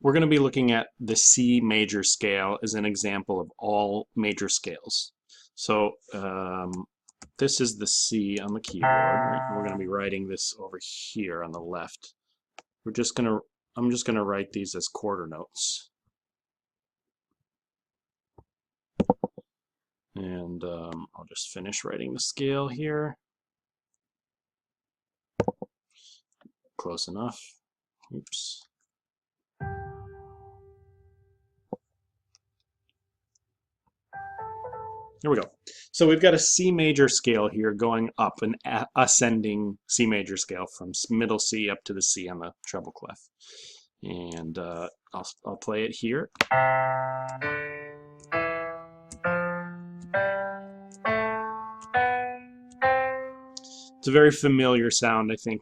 we're going to be looking at the C major scale as an example of all major scales. So this is the C on the keyboard. We're going to be writing this over here on the left. I'm just going to write these as quarter notes. And I'll just finish writing the scale here. Close enough. Oops. Here we go. So we've got a C major scale here going up, an ascending C major scale from middle C up to the C on the treble clef. And I'll play it here. It's a very familiar sound. I think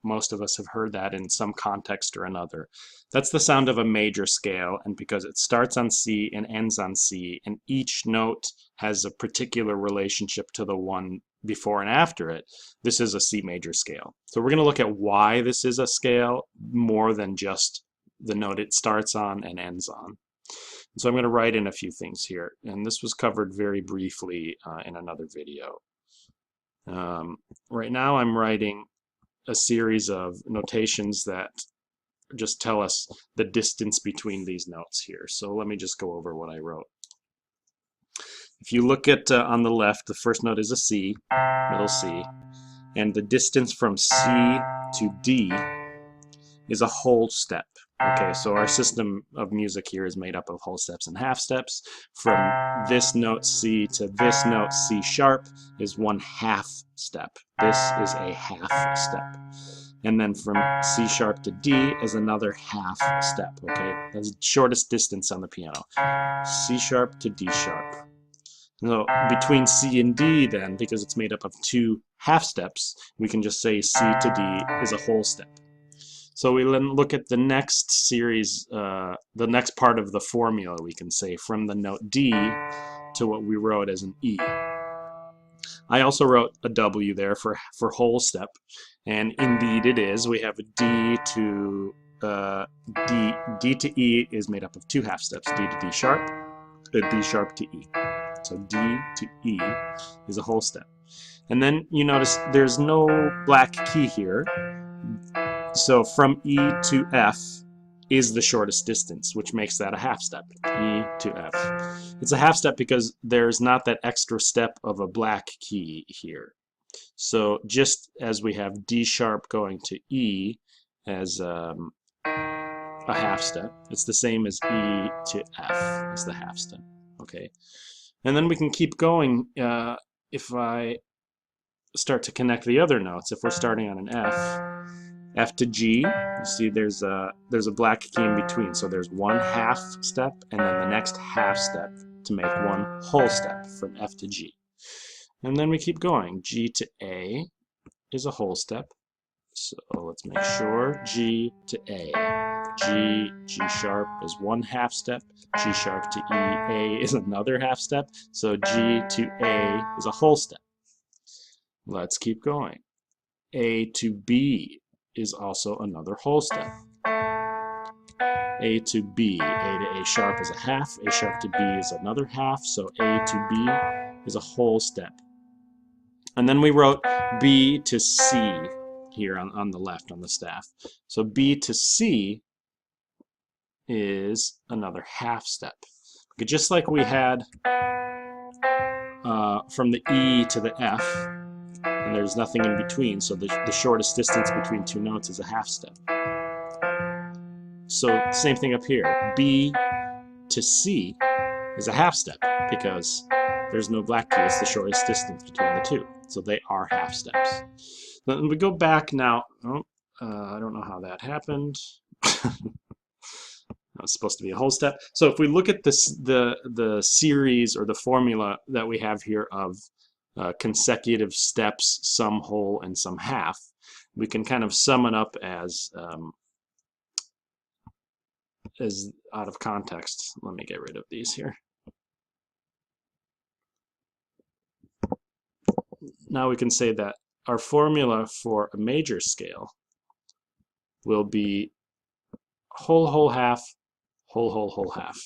most of us have heard that in some context or another. That's the sound of a major scale, and because it starts on C and ends on C, and each note has a particular relationship to the one before and after it, this is a C major scale. So we're going to look at why this is a scale more than just the note it starts on and ends on. So I'm going to write in a few things here, and this was covered very briefly in another video. Right now I'm writing a series of notations that just tell us the distance between these notes here. So let me just go over what I wrote. If you look at on the left, the first note is a C, middle C, and the distance from C to D is a whole step. Okay, so our system of music here is made up of whole steps and half steps. From this note C to this note C sharp is one half step. This is a half step. And then from C sharp to D is another half step. Okay, that's the shortest distance on the piano. C sharp to D sharp. So between C and D then, because it's made up of two half steps, we can just say C to D is a whole step. So we then look at the next series, the next part of the formula, we can say, from the note D to what we wrote as an E. I also wrote a W there for whole step, and indeed it is. We have a D to D to E is made up of two half steps, D to D sharp, D sharp to E. So D to E is a whole step. And then you notice there's no black key here. So from E to F is the shortest distance, which makes that a half step, E to F. It's a half step because there's not that extra step of a black key here. So just as we have D sharp going to E as a half step, it's the same as E to F as the half step. Okay, and then we can keep going if I start to connect the other notes. If we're starting on an F to G, you see there's a black key in between, so there's one half step and then the next half step to make one whole step from F to G. And then we keep going. G to A is a whole step, so let's make sure. G to A. G sharp is one half step, G sharp to E, A is another half step, so G to A is a whole step. Let's keep going. A to B is also another whole step. A to B, A to A sharp is a half, A sharp to B is another half, so A to B is a whole step. And then we wrote B to C here on the left on the staff. So B to C is another half step. Okay, just like we had from the E to the F, and there's nothing in between, so the shortest distance between two notes is a half step. So same thing up here. B to C is a half step because there's no black key. It's the shortest distance between the two. So they are half steps. Then we go back now. I don't know how that happened. That was supposed to be a whole step. So if we look at this, the series or the formula that we have here of consecutive steps, some whole and some half, we can kind of sum it up as out of context. Let me get rid of these here. Now we can say that our formula for a major scale will be whole, whole, half, whole, whole, whole, half.